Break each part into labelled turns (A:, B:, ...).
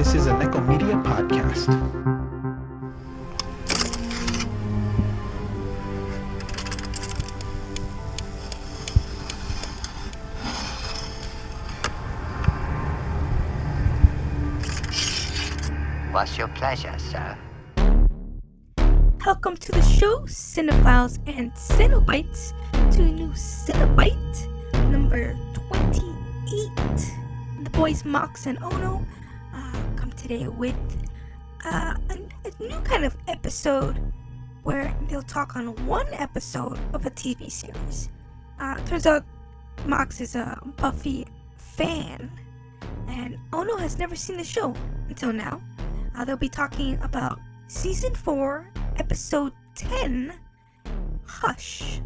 A: This is a Nekko Media podcast.
B: What's your pleasure, sir?
C: Welcome to the show, Cinephiles and Cenobites, to a new Cinebite, number 28. The boys Mox and Ono come today with a new kind of episode where they'll talk on one episode of a TV series. Turns out Mox is a Buffy fan, and Ono has never seen the show until now. They'll be talking about Season 4, Episode 10, Hush.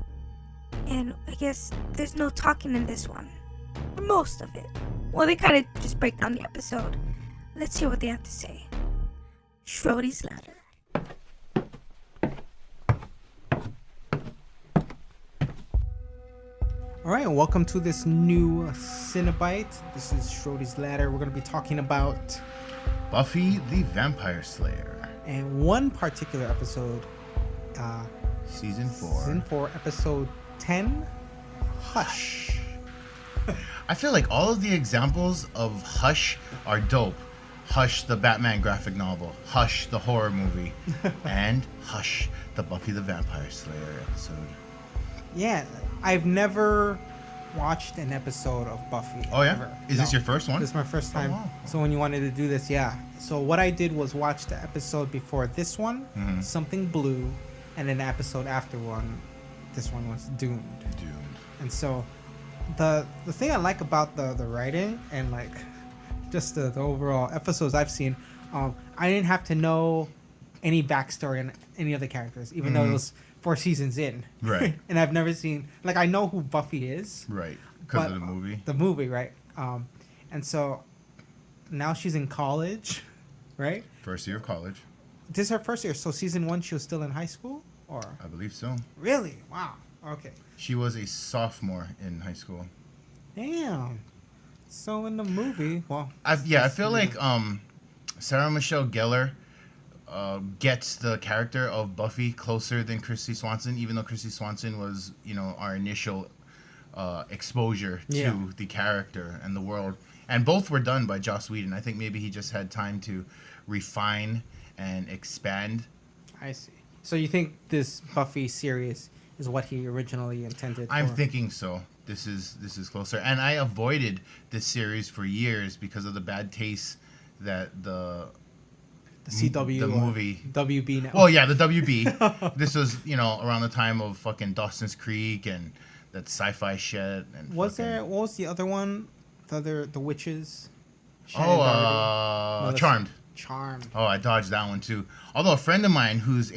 C: And I guess there's no talking in this one. Or most of it. Well, they kind of just break down the episode. Let's hear what they have to say. Schrody's Ladder.
A: All right, welcome to this new Cinebite. This is Schrody's Ladder. We're going to be talking about
D: Buffy the Vampire Slayer.
A: and one particular episode,
D: Season 4.
A: Season 4, Episode 10, Hush.
D: I feel like all of the examples of Hush are dope. Hush, the Batman graphic novel. Hush, the horror movie. And Hush, the Buffy the Vampire Slayer episode.
A: Yeah, I've never watched an episode of Buffy.
D: Oh, yeah?
A: Ever.
D: Is this your first one?
A: This is my first time.
D: Oh, wow.
A: So when you wanted to do this, yeah. So what I did was watch the episode before this one,
D: Mhm.
A: Something Blue, and then the episode after this one was Doomed. And so the thing I like about the writing and like just the overall episodes I've seen, I didn't have to know any backstory on any of the characters, even though it was 4 seasons in.
D: Right.
A: And I've never seen, like, I know who Buffy is.
D: Right. Because
A: but
D: of the movie.
A: The movie, right? And so now she's in college, right?
D: First year of college.
A: This is her first year. So season 1, she was still in high school, or
D: I believe so.
A: really? Wow. Okay.
D: She was a sophomore in high school.
A: Damn. So in the movie, well,
D: I feel like Sarah Michelle Gellar gets the character of Buffy closer than Christy Swanson, even though Christy Swanson was, our initial exposure to the character and the world. And both were done by Joss Whedon. I think maybe he just had time to refine and expand.
A: I see. So you think this Buffy series is what he originally intended?
D: I'm
A: for?
D: thinking so. This is closer. And I avoided this series for years because of the bad taste that the
A: CW,
D: the movie
A: WB now.
D: Well, yeah, the WB. This was, around the time of fucking Dawson's Creek and that sci-fi shit. And
A: What was the other one? The witches.
D: Oh, Charmed.
A: Charmed.
D: Oh, I dodged that one too. Although a friend of mine who was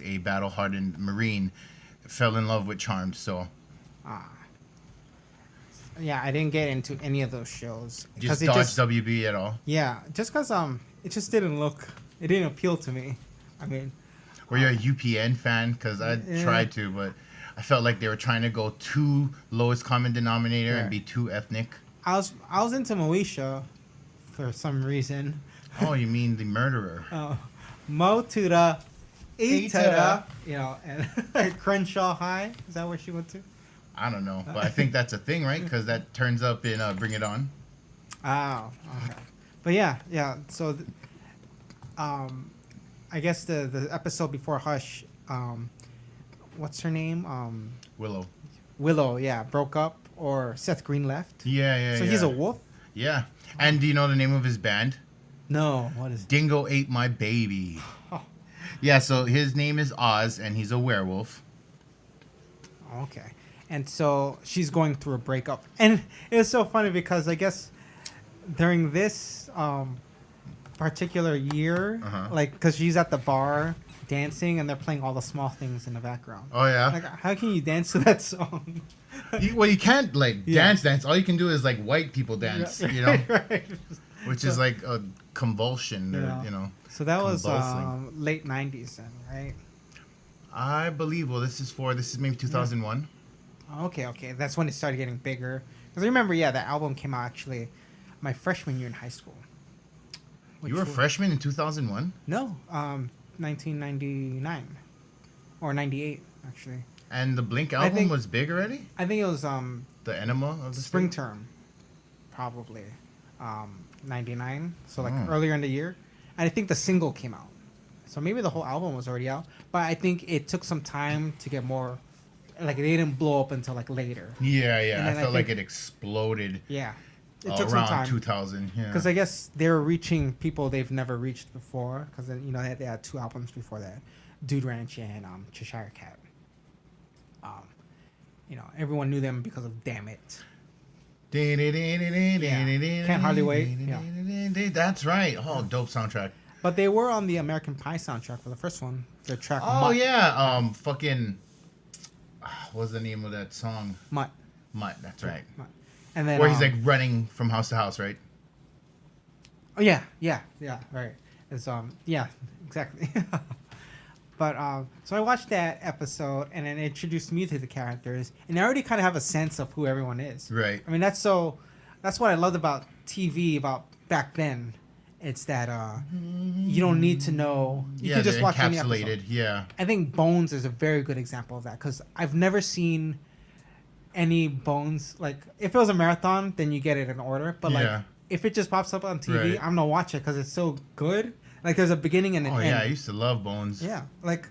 D: a battle-hardened Marine fell in love with Charmed, so
A: Yeah, I didn't get into any of those shows.
D: just dodged WB at all.
A: Yeah, just because it just didn't appeal to me. I mean,
D: Were you a UPN fan? Because I tried to, but I felt like they were trying to go too lowest common denominator and be too ethnic.
A: I was into Moesha for some reason.
D: Oh, you mean the murderer?
A: Mo to the E to
D: to
A: the, and Crenshaw High. Is that where she went to?
D: I don't know, but I think that's a thing, right? Because that turns up in Bring It On.
A: Oh, okay. But yeah. So, I guess the episode before Hush, what's her name?
D: Willow,
A: yeah, broke up, or Seth Green left.
D: Yeah.
A: So he's a wolf?
D: Yeah. And do you know the name of his band?
A: No, what is it?
D: Dingo Ate My Baby.
A: Oh.
D: Yeah, so his name is Oz, and he's a werewolf.
A: Okay. And so she's going through a breakup. And it's so funny because I guess during this particular year, because she's at the bar dancing and they're playing All the Small Things in the background.
D: Oh, yeah?
A: Like, how can you dance to that song?
D: You can't, dance. All you can do is, white people dance,
A: Right.
D: Which is like a convulsion,
A: So that was
D: convulsing.
A: late 90s then, right?
D: I believe, this is maybe 2001.
A: Okay. That's when it started getting bigger. Because I remember, that album came out actually my freshman year in high school.
D: You were a freshman in 2001?
A: No, 1999 or 98 actually.
D: And the Blink album was big already?
A: I think it was
D: the enema of the
A: spring term, probably 99. So like earlier in the year, and I think the single came out. So maybe the whole album was already out, but I think it took some time to get more. Like they didn't blow up until like later.
D: Yeah. I felt like it exploded.
A: Yeah, it took
D: around
A: some time.
D: 2000. Yeah.
A: Because I guess they're reaching people they've never reached before. Because they had 2 albums before that, Dude Ranch and Cheshire Cat. Everyone knew them because of Damn It. Can't Hardly Wait. Yeah.
D: That's right. Oh, dope soundtrack.
A: But they were on the American Pie soundtrack for the first one. Their track.
D: Oh
A: Mutt.
D: yeah. Fucking. What's the name of that song?
A: Mutt.
D: That's right.
A: Mutt. And then
D: where he's like running from house to house, right?
A: Oh yeah, right. It's yeah, exactly. But so I watched that episode, and then it introduced me to the characters, and I already kind of have a sense of who everyone is.
D: Right.
A: I mean, that's what I loved about TV about back then. It's that you don't need to know. You can just watch any episode.
D: Yeah.
A: I think Bones is a very good example of that because I've never seen any Bones. Like, if it was a marathon, then you get it in order. But like, if it just pops up on TV, I'm gonna watch it because it's so good. Like, there's a beginning and an end.
D: Oh yeah, I used to love Bones.
A: Yeah, like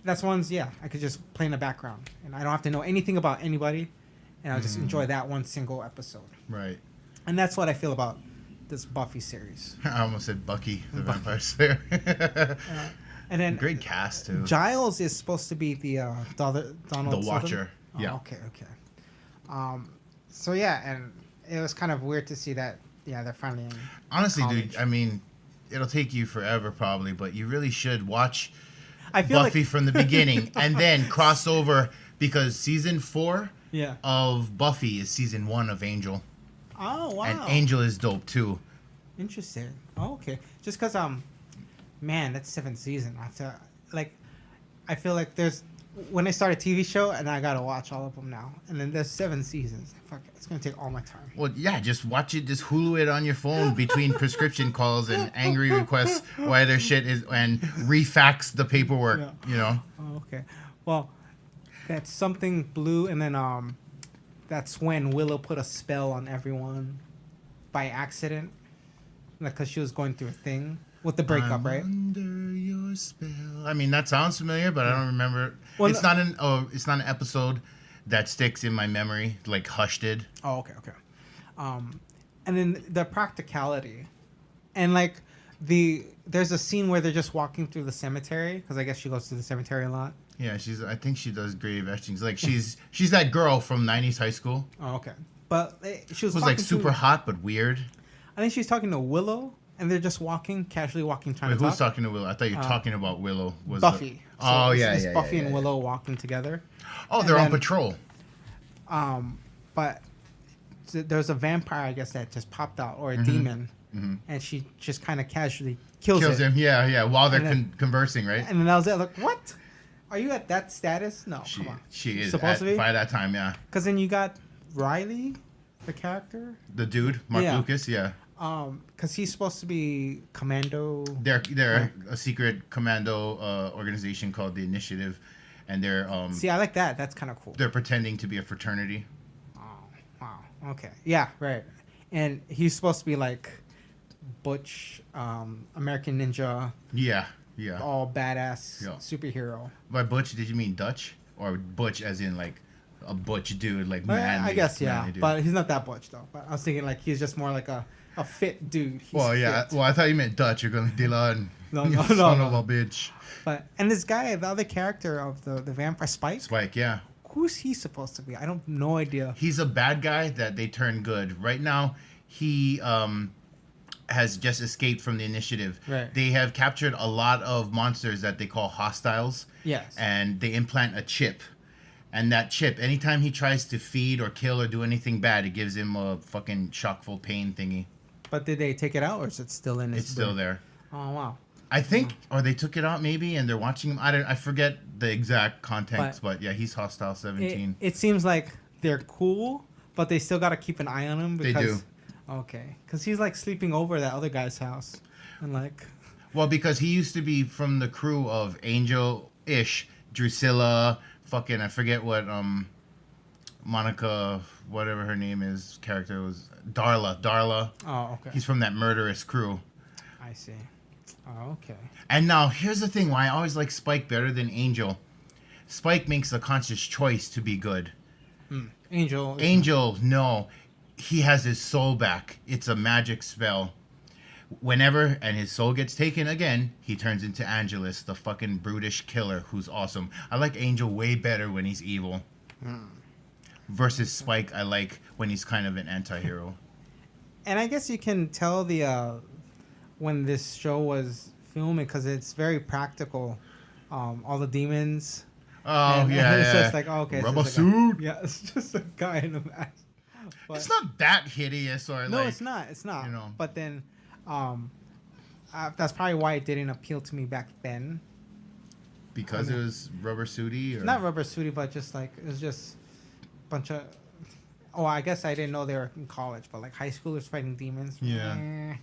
A: that's ones. Yeah, I could just play in the background, and I don't have to know anything about anybody, and I'll just enjoy that one single episode.
D: Right.
A: And that's what I feel about this Buffy series.
D: I almost said Bucky the Vampire Slayer.
A: And then
D: great cast too.
A: Giles is supposed to be the Donald
D: the Watcher.
A: Oh,
D: yeah.
A: Okay. So yeah, and it was kind of weird to see that. Yeah, they're finally in
D: honestly,
A: college.
D: dude. I mean, it'll take you forever probably, but you really should watch
A: I feel
D: Buffy from the beginning and then cross over because season 4 of Buffy is season 1 of Angel.
A: Oh wow.
D: And Angel is dope too.
A: Interesting. Oh, okay. Just because man, that's 7th season. I have to I feel like there's when I start a TV show and I gotta watch all of them now, and then there's 7 seasons. Fuck it, it's gonna take all my time.
D: Well, yeah, just watch it. Just Hulu it on your phone between prescription calls and angry requests why their shit is, and refax the paperwork.
A: Yeah.
D: You know.
A: Oh, okay. Well, that's something blue, and then that's when Willow put a spell on everyone by accident, like because she was going through a thing with the breakup, right?
D: Under your spell. I mean, that sounds familiar, but I don't remember. Well, it's not an episode that sticks in my memory like Hush did.
A: Oh, okay. And then the practicality, and like there's a scene where they're just walking through the cemetery because I guess she goes to the cemetery a lot.
D: Yeah, I think she does grave etchings. Like she's that girl from 90s high school.
A: Oh, okay. But she was
D: like super hot but weird.
A: I think she's talking to Willow. And they're just casually walking, trying to talk.
D: Who's talking to Willow? I thought you were talking about Willow. Was
A: Buffy.
D: It's
A: Buffy and Willow walking together.
D: Oh, they're on patrol.
A: But there's a vampire, I guess, that just popped out, or a demon, and she just kind of casually kills
D: him. Yeah. While they're conversing, right?
A: And then I was there, like, what? Are you at that status? No, come on.
D: She is
A: supposed to be
D: by that time, yeah.
A: Because then you got Riley, the character,
D: the dude, Mark Lucas, yeah.
A: Because he's supposed to be commando.
D: They're a secret commando organization called the Initiative, and they're
A: See, I like that. That's kind of cool.
D: They're pretending to be a fraternity.
A: Oh, wow. Okay. Yeah, right. And he's supposed to be like Butch, American Ninja.
D: Yeah.
A: All badass superhero.
D: By Butch, did you mean Dutch or Butch as in like a butch dude, like manly?
A: I guess
D: manly dude.
A: But he's not that Butch though. But I was thinking like he's just more like a fit dude. He's fit.
D: Well, I thought you meant Dutch. You're going Dylan.
A: No,
D: son of a bitch.
A: But and this guy, the other character of the vampire Spike,
D: yeah.
A: Who's he supposed to be? I don't no idea.
D: He's a bad guy that they turn good. Right now, he has just escaped from the Initiative.
A: Right.
D: They have captured a lot of monsters that they call hostiles.
A: Yes.
D: And they implant a chip. And that chip, anytime he tries to feed or kill or do anything bad, it gives him a fucking shockful pain thingy.
A: But did they take it out, or is it still in his
D: It's still there.
A: Oh, wow.
D: I think, or they took it out maybe, and they're watching him. I forget the exact context, but yeah, he's Hostile 17.
A: It seems like they're cool, but they still got to keep an eye on him. Because,
D: they do.
A: Okay. Because he's like sleeping over that other guy's house. And like,
D: Well, because he used to be from the crew of Angel-ish, Drusilla, fucking, I forget what, Monica, whatever her name is, character was, Darla.
A: oh, okay.
D: He's from that murderous crew.
A: I see. Oh, okay.
D: And now, here's the thing why I always like Spike better than Angel. Spike makes a conscious choice to be good.
A: Angel,
D: no. He has his soul back. It's a magic spell. Whenever, and his soul gets taken again, he turns into Angelus, the fucking brutish killer who's awesome. I like Angel way better when he's evil. Versus Spike, I like when he's kind of an anti-hero.
A: And I guess you can tell when this show was filming because it's very practical. All the demons.
D: Oh,
A: and
D: yeah,
A: it's
D: yeah.
A: just like, oh, okay.
D: Rubber
A: it's
D: suit.
A: Yeah, it's just a guy in a mask. But,
D: It's not that hideous or
A: no,
D: like...
A: it's not. It's not.
D: You know.
A: But then, that's probably why it didn't appeal to me back then.
D: Because it was rubber suity? Or...
A: Not rubber suity, but just like, it was just a bunch of... Oh, I guess I didn't know they were in college, but like high schoolers fighting demons.
D: Yeah.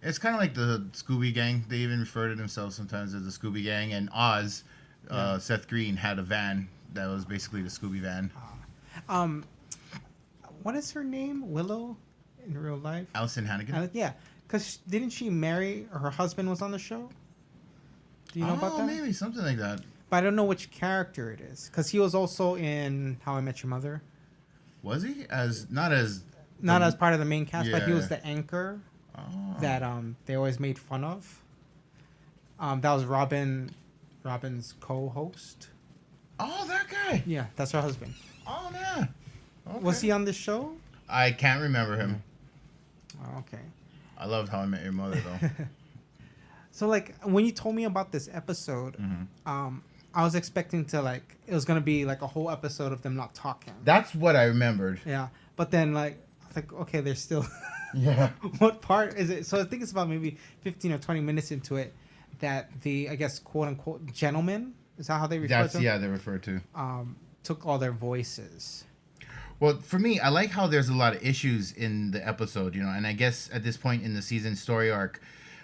D: It's kind of like the Scooby Gang. They even refer to themselves sometimes as the Scooby Gang. And Oz, Seth Green, had a van that was basically the Scooby van.
A: What is her name? Willow in real life?
D: Allison Hannigan?
A: Yeah, because didn't she marry, or her husband was on the show? Do you know about that?
D: Maybe, something like that.
A: But I don't know which character it is, because he was also in How I Met Your Mother.
D: Was he? Not
A: as part of the main cast, but he was the anchor that they always made fun of. That was Robin's co-host.
D: Oh, that guy.
A: Yeah, that's her husband.
D: Oh, yeah. Okay.
A: Was he on the show?
D: I can't remember him.
A: Oh, okay.
D: I loved How I Met Your Mother, though.
A: So, like, when you told me about this episode, I was expecting to, like, it was going to be, like, a whole episode of them not talking.
D: That's what I remembered.
A: Yeah. But then, like, I was like, okay, there's still...
D: Yeah.
A: What part is it? So I think it's about maybe 15 or 20 minutes into it that the, I guess, quote-unquote, gentleman, is that how they refer to them?
D: Yeah, they refer to.
A: Took all their voices.
D: Well, for me, I like how there's a lot of issues in the episode, and I guess at this point in the season story arc,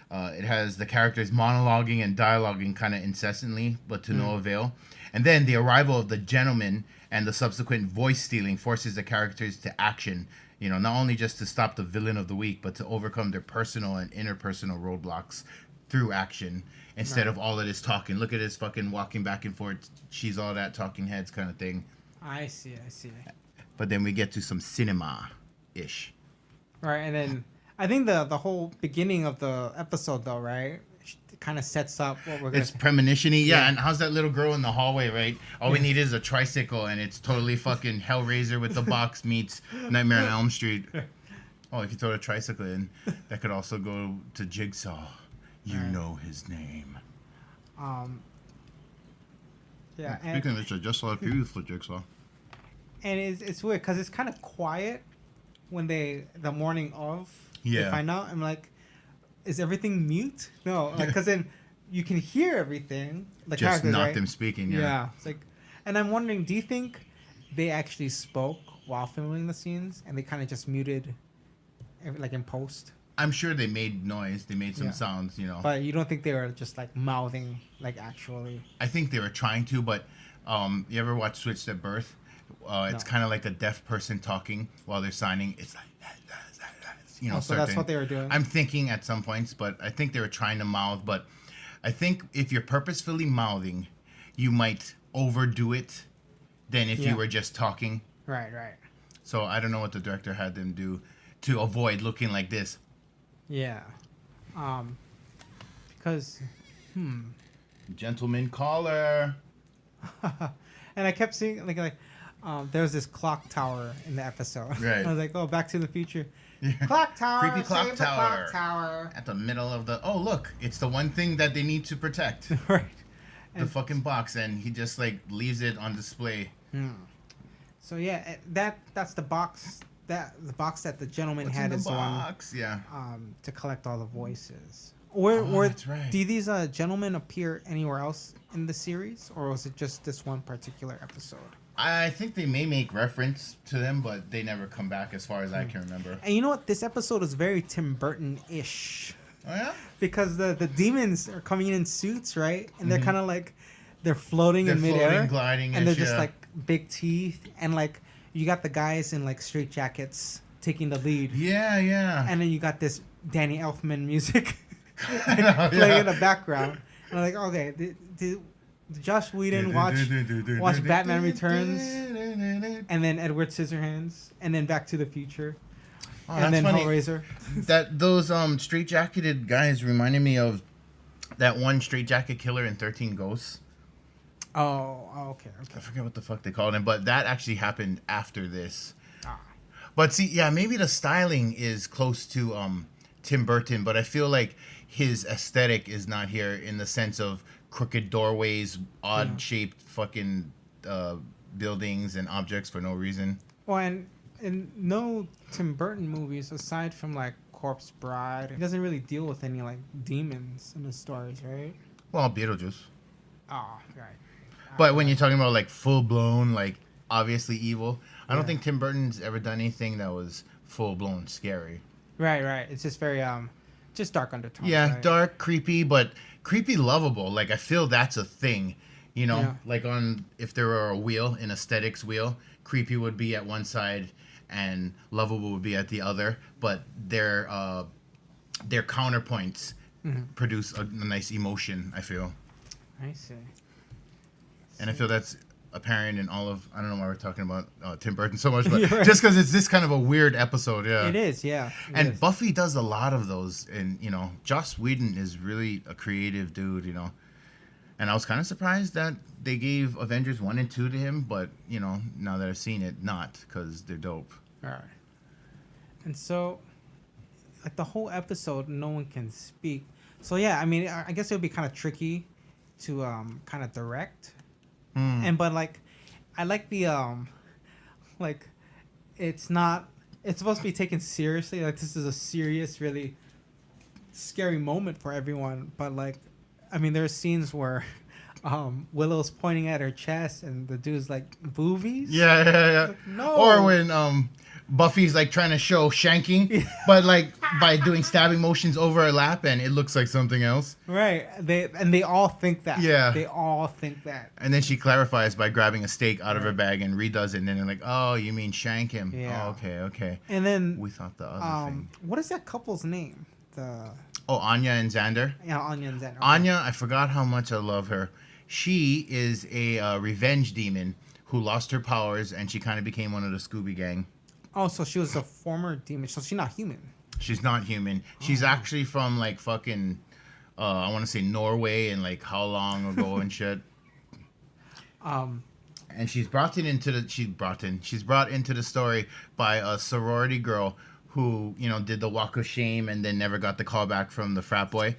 D: it has the characters monologuing and dialoguing kind of incessantly, but to no avail. And then the arrival of the gentleman and the subsequent voice stealing forces the characters to action, not only just to stop the villain of the week, but to overcome their personal and interpersonal roadblocks through action instead of all of this talking. Look at this fucking walking back and forth. She's all that talking heads kind of thing.
A: I see.
D: But then we get to some cinema-ish.
A: Right, and then I think the whole beginning of the episode, though, right? It kind of sets up what we're going to...
D: It's premonition-y. Yeah, and how's that little girl in the hallway, right? All we need is a tricycle, and it's totally fucking Hellraiser with the box meets Nightmare on Elm Street. Oh, if you throw a tricycle in, that could also go to Jigsaw. You know his name.
A: Yeah.
D: Speaking of which, I just saw a preview for Jigsaw.
A: And it's weird because it's kind of quiet when the morning of they find out. I'm like, is everything mute? No, like because then you can hear everything. The
D: Just
A: characters,
D: not
A: right?
D: them speaking.
A: Yeah, it's like, and I'm wondering, do you think they actually spoke while filming the scenes and they kind of just muted, like in post?
D: I'm sure they made noise. They made some sounds,
A: But you don't think they were just like mouthing, like actually?
D: I think they were trying to, but you ever watch Switched at Birth? It's kind of like a deaf person talking while they're signing. It's like,
A: so that's what they were doing.
D: I'm thinking at some points, but I think they were trying to mouth. But I think if you're purposefully mouthing, you might overdo it than if you were just talking.
A: Right.
D: So I don't know what the director had them do to avoid looking like this.
A: Yeah. Because,
D: Gentleman caller.
A: And I kept seeing like there was this clock tower in the episode.
D: Right.
A: I was like, oh, Back to the Future. Clock tower.
D: Creepy clock
A: save
D: tower.
A: The clock tower.
D: At the middle of the... Oh, look. It's the one thing that they need to protect.
A: Right.
D: The fucking box. And he just, leaves it on display.
A: So, yeah, that's the box... The box that the gentleman
D: What's
A: had
D: in
A: is
D: the
A: the
D: box?
A: one
D: Yeah.
A: to collect all the voices.
D: That's right.
A: Do these gentlemen appear anywhere else in the series, or was it just this one particular episode?
D: I think they may make reference to them, but they never come back as far as I can remember.
A: And you know what? This episode is very Tim Burton-ish.
D: Oh yeah.
A: Because the demons are coming in suits, right? And they're kind of like they're floating in midair,
D: floating, gliding,
A: and they're just like big teeth, and like you got the guys in like straight jackets taking the lead.
D: Yeah, yeah.
A: And then you got this Danny Elfman music playing in the background. And I'm like, okay, did Joss Whedon watch Batman Returns, and then Edward Scissorhands, and then Back to the Future, and then
D: funny.
A: Hellraiser?
D: That those straight-jacketed guys reminded me of that one straight-jacket killer in 13 Ghosts.
A: Oh, okay.
D: I forget what the fuck they called him, but that actually happened after this.
A: Ah.
D: But see, yeah, maybe the styling is close to Tim Burton, but I feel like his aesthetic is not here in the sense of crooked doorways, odd-shaped fucking buildings and objects for no reason.
A: Well, and in no Tim Burton movies, aside from like Corpse Bride, he doesn't really deal with any like demons in the stories, right?
D: Well, Beetlejuice.
A: Oh, right.
D: But when you're talking about like full-blown, like obviously evil, I don't think Tim Burton's ever done anything that was full-blown scary.
A: Right. It's just very just dark undertones.
D: Yeah,
A: right?
D: dark, creepy, but creepy lovable. Like I feel that's a thing, you know. Like on if there were a wheel, an aesthetics wheel, creepy would be at one side and lovable would be at the other. But their counterpoints produce a nice emotion. I feel.
A: I see.
D: And I feel that's apparent in all of I don't know why we're talking about Tim Burton so much, but
A: Right.
D: just because it's this kind of a weird episode, yeah.
A: It is, yeah.
D: And Buffy does a lot of those, and you know, Joss Whedon is really a creative dude, you know. And I was kind of surprised that they gave Avengers 1 and 2 to him, but you know, now that I've seen it, not because they're dope.
A: All right. And so, like the whole episode, no one can speak. So yeah, I mean, I guess it would be kind of tricky to kind of direct. And but like, I like the like, it's supposed to be taken seriously. Like this is a serious, really scary moment for everyone. But like, I mean, there's scenes where Willow's pointing at her chest and the dude's like boobies.
D: Yeah.
A: Like, no.
D: Or when Buffy's like trying to show shanking, but like by doing stabbing motions over her lap, and it looks like something else.
A: Right. They all think that.
D: Yeah.
A: They all think that.
D: And then she clarifies by grabbing a steak out of her bag and redoes it, and then they're like, "Oh, you mean shank him?
A: Yeah.
D: Oh, okay."
A: And then
D: We thought the other thing.
A: what is that couple's name?
D: Anya and Xander.
A: Yeah, Anya and Xander. Okay.
D: Anya, I forgot how much I love her. She is a revenge demon who lost her powers, and she kind of became one of the Scooby Gang.
A: Oh, so she was a former demon. So she's not human.
D: She's not human. She's actually from like fucking, I want to say Norway and like how long ago and shit. And she's brought into the story by a sorority girl who, you know, did the walk of shame and then never got the call back from the frat boy.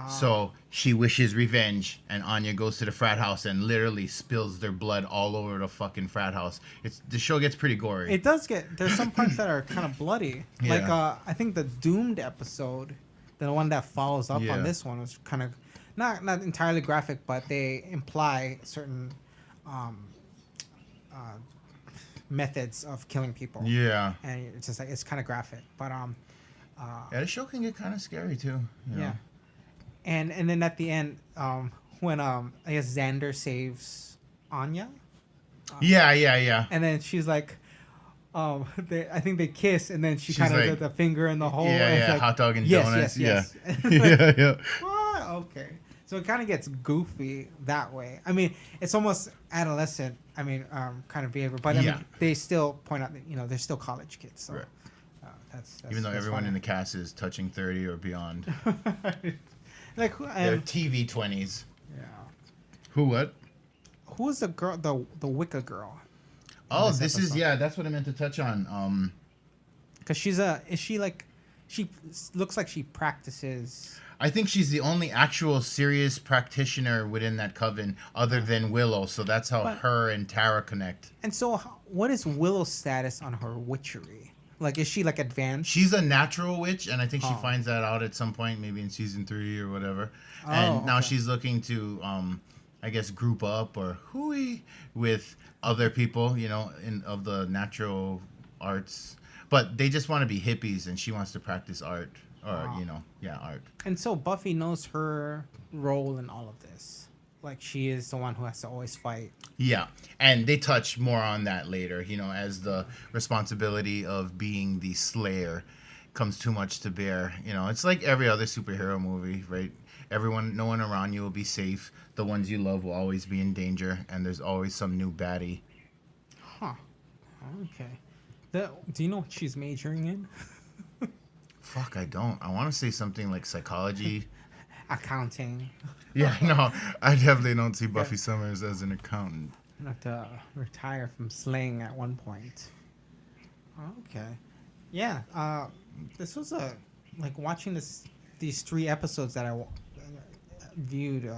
D: So she wishes revenge, and Anya goes to the frat house and literally spills their blood all over the fucking frat house. The show gets pretty gory.
A: It does there's some parts that are kind of bloody.
D: Yeah.
A: Like, I think the Doomed episode, the one that follows up
D: Yeah.
A: on this one, was kind of not entirely graphic, but they imply certain methods of killing people.
D: Yeah.
A: And it's just like, it's kind of graphic. But,
D: Yeah, the show can get kind of scary too. You know?
A: yeah. And then at the end, when I guess Xander saves Anya.
D: Yeah.
A: And then she's like, I think they kiss, and then she kind of
D: like,
A: did the finger in the hole.
D: Yeah,
A: and it's like,
D: hot dog and
A: yes,
D: donuts.
A: Yes.
D: Yeah.
A: What? Okay. So it kind of gets goofy that way. I mean, it's almost adolescent. I mean, kind of behavior, but I mean, they still point out that they're still college kids. So
D: Right.
A: that's
D: Even though everyone
A: funny.
D: in the cast is touching 30 or beyond.
A: Like
D: They're TV 20s.
A: yeah.
D: Who, what?
A: Who is the girl? The Wicca girl?
D: Oh,
A: this episode?
D: that's what I meant to touch on.
A: Because she looks like she practices.
D: I think she's the only actual serious practitioner within that coven other than Willow, so that's how her and Tara connect.
A: And so, what is Willow's status on her witchery? Like, is she like advanced?
D: She's a natural witch, and I think she finds that out at some point, maybe in season 3 or whatever. And now she's looking to, I guess, group up or hooey with other people, of the natural arts. But they just want to be hippies, and she wants to practice art. or arc.
A: And so Buffy knows her role in all of this. Like, she is the one who has to always fight.
D: Yeah, and they touch more on that later. As the responsibility of being the Slayer comes too much to bear. It's like every other superhero movie, right? No one around you will be safe. The ones you love will always be in danger, and there's always some new baddie.
A: Huh. Okay. Do you know what she's majoring in?
D: Fuck, I don't. I want to say something like psychology.
A: Accounting.
D: Yeah, no, I definitely don't see Buffy Summers as an accountant.
A: I have to retire from slaying at one point. Okay. Yeah. This was like watching these 3 episodes that I viewed.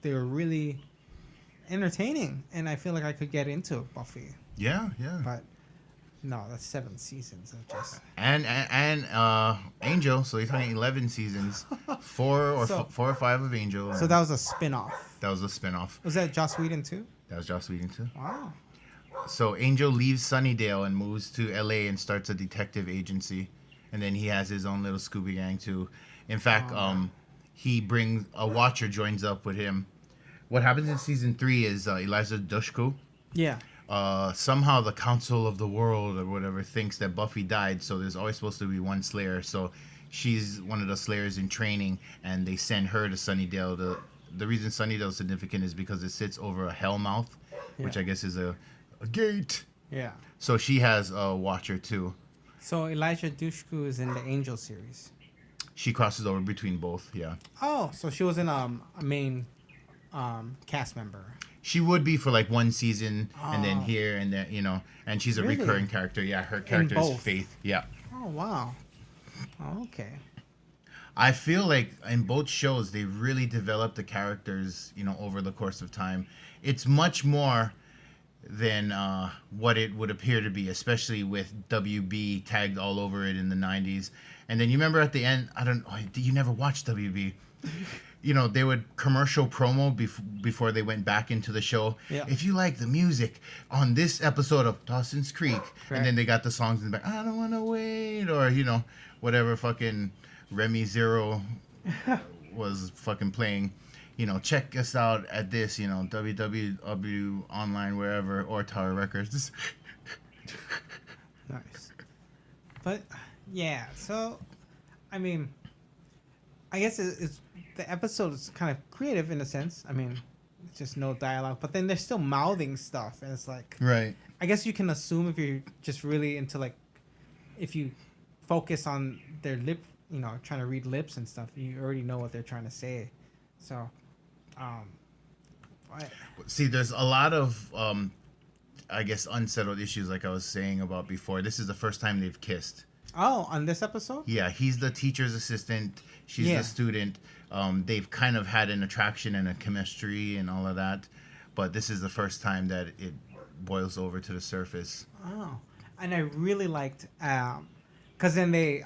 A: They were really entertaining, and I feel like I could get into Buffy.
D: Yeah.
A: But no, that's 7 seasons.
D: And Angel, so he's talking 11 seasons, 4 or 5 of Angel.
A: So that was a spin-off.
D: That was a spin-off.
A: Was that Joss Whedon too?
D: That was Joss Whedon too.
A: Wow.
D: So Angel leaves Sunnydale and moves to LA and starts a detective agency, and then he has his own little Scooby gang too. In fact, he brings a Watcher joins up with him. What happens in season 3 is Eliza Dushku.
A: Yeah.
D: Somehow the Council of the World or whatever thinks that Buffy died, so there's always supposed to be one Slayer. So she's one of the Slayers in training, and they send her to Sunnydale. The reason Sunnydale is significant is because it sits over a hellmouth, which I guess is a gate.
A: Yeah.
D: So she has a Watcher too.
A: So Elijah Dushku is in the Angel series.
D: She crosses over between both, yeah.
A: Oh, so she was in a main cast member.
D: She would be for like one season, and then here and there, and she's a recurring character. Yeah, her character is Faith. Yeah.
A: Oh, wow. Oh, okay.
D: I feel like in both shows, they really developed the characters, over the course of time. It's much more than what it would appear to be, especially with WB tagged all over it in the 90s. And then you remember at the end, you never watched WB. They would commercial promo before they went back into the show.
A: Yeah.
D: If you like the music on this episode of Dawson's Creek,
A: right.
D: And then they got the songs in the back, I don't want to wait, or, whatever fucking Remy Zero was fucking playing. Check us out at this, www online, wherever, or Tower Records.
A: Nice. But, yeah, so, I mean, I guess it's the episode is kind of creative in a sense. I mean, it's just no dialogue, but then they're still mouthing stuff, and it's like...
D: Right.
A: I guess you can assume if you're just really into, like, if you focus on their lip, trying to read lips and stuff, you already know what they're trying to say. So,
D: See, there's a lot of, I guess, unsettled issues like I was saying about before. This is the first time they've kissed.
A: Oh, on this episode?
D: Yeah, he's the teacher's assistant. She's the student. They've kind of had an attraction and a chemistry and all of that. But this is the first time that it boils over to the surface.
A: Oh, and I really liked, because then they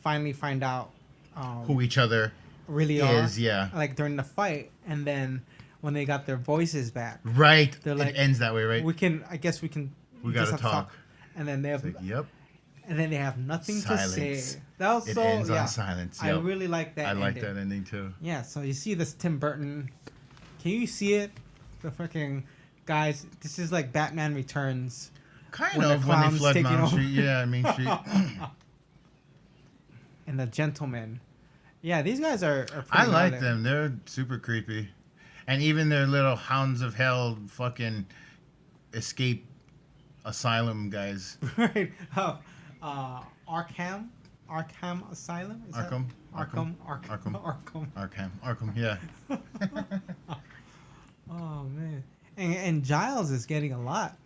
A: finally find out
D: who each other
A: really
D: is,
A: are.
D: Yeah.
A: Like during the fight, and then when they got their voices back.
D: Right.
A: They're like,
D: it ends that way, right?
A: We gotta
D: just have
A: talk. And then they have,
D: yep.
A: And then they have nothing
D: Silence.
A: to say. That was
D: it
A: so.
D: ends
A: yeah.
D: on silence.
A: Yep.
D: Yep.
A: I really like that.
D: I like that ending too.
A: Yeah. So you see this Tim Burton. Can you see it? The freaking guys. This is like Batman Returns.
D: Kind of when they flood Main Street. Yeah, Main Street.
A: And the Gentleman. Yeah, these guys are
D: I like them. They're super creepy. And even their little Hounds of Hell fucking escape asylum guys.
A: Right. Arkham Asylum? Is
D: Arkham. Yeah.
A: Oh man. And Giles is getting a lot.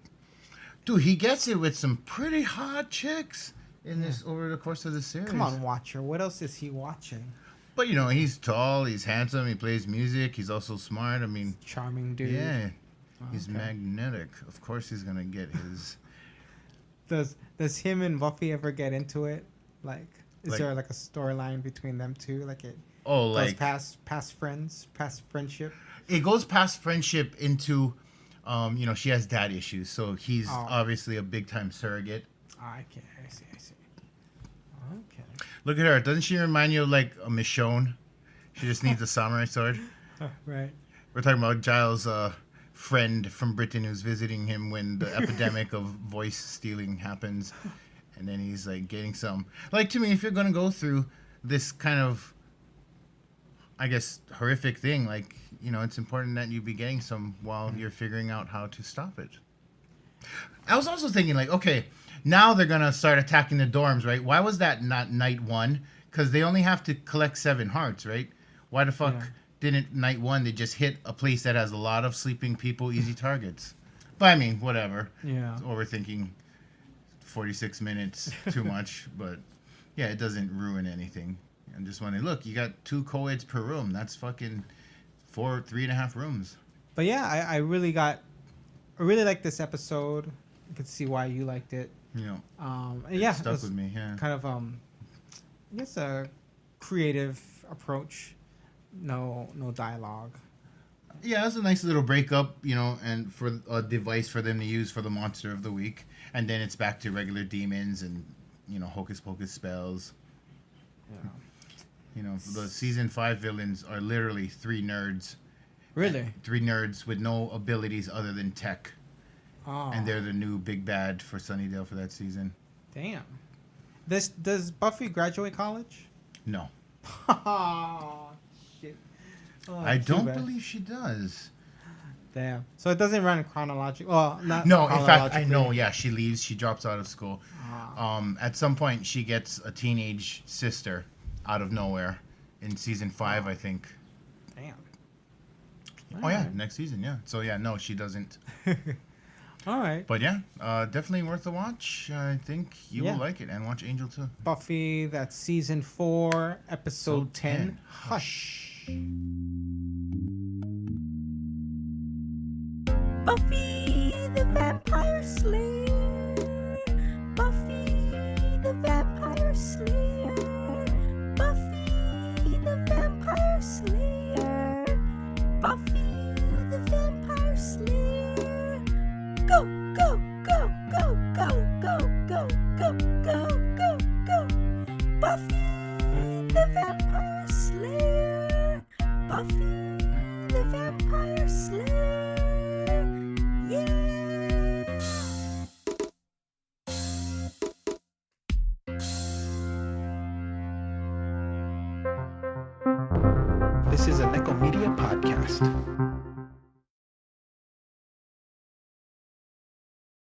D: Dude, he gets it with some pretty hot chicks in this over the course of the series.
A: Come on, Watcher. What else is he watching?
D: But he's tall, he's handsome, he plays music, he's also smart. I mean,
A: charming dude.
D: Yeah. He's magnetic. Of course he's gonna get his.
A: Does him and Buffy ever get into it? Like, is there like a storyline between them two? Like it goes past friends, past friendship?
D: It goes past friendship into she has dad issues, so he's obviously a big time surrogate.
A: I see.
D: Look at her. Doesn't she remind you of like a Michonne? She just needs a samurai sword.
A: Right.
D: We're talking about Giles' friend from Britain who's visiting him when the epidemic of voice stealing happens. And then he's like getting some. Like, to me, if you're going to go through this kind of, I guess, horrific thing, like, you know, it's important that you be getting some while you're figuring out how to stop it. I was also thinking, like, okay, now they're going to start attacking the dorms, right? Why was that not night one? Because they only have to collect 7 hearts, right? Why the fuck didn't night one they just hit a place that has a lot of sleeping people, easy targets? But I mean, whatever.
A: Yeah.
D: Overthinking 46 minutes too much, but yeah, it doesn't ruin anything. I'm just wondering, look, you got 2 co-eds per room. That's fucking 3.5 rooms.
A: But yeah, I really liked this episode. I could see why you liked it.
D: You know,
A: and yeah,
D: stuck with me. Yeah,
A: kind of I guess a creative approach. No dialogue.
D: Yeah, it was a nice little breakup, you know, and for a device for them to use for the monster of the week, and then it's back to regular demons and, you know, hocus pocus spells.
A: Yeah.
D: You know, the season 5 villains are literally 3 nerds.
A: Really?
D: 3 nerds with no abilities other than tech.
A: Oh.
D: And they're the new big bad for Sunnydale for that season.
A: Damn. Does Buffy graduate college?
D: No.
A: Oh, shit. Oh,
D: I don't
A: bad.
D: believe she does.
A: Damn. So it doesn't run chronologically. Well, not
D: No, in fact, I
A: chronologically.
D: know. Yeah, she leaves. She drops out of school.
A: Ah.
D: At some point, she gets a teenage sister out of nowhere in season 5, I think.
A: Damn.
D: Oh yeah, next season. Yeah. So yeah, no, she doesn't.
A: All right.
D: But yeah, definitely worth a watch. I think you will like it, and watch Angel too.
A: Buffy, that's season 4, episode 10. Hush.
C: Buffy the Vampire Slayer. Buffy the Vampire Slayer. Buffy the Vampire Slayer. Buffy the Vampire Slayer. Go, go, go, go, go, go, go, go, go, go, go. Buffy the Vampire Slayer. Buffy the Vampire Slayer.
E: This is a Nekko Media podcast.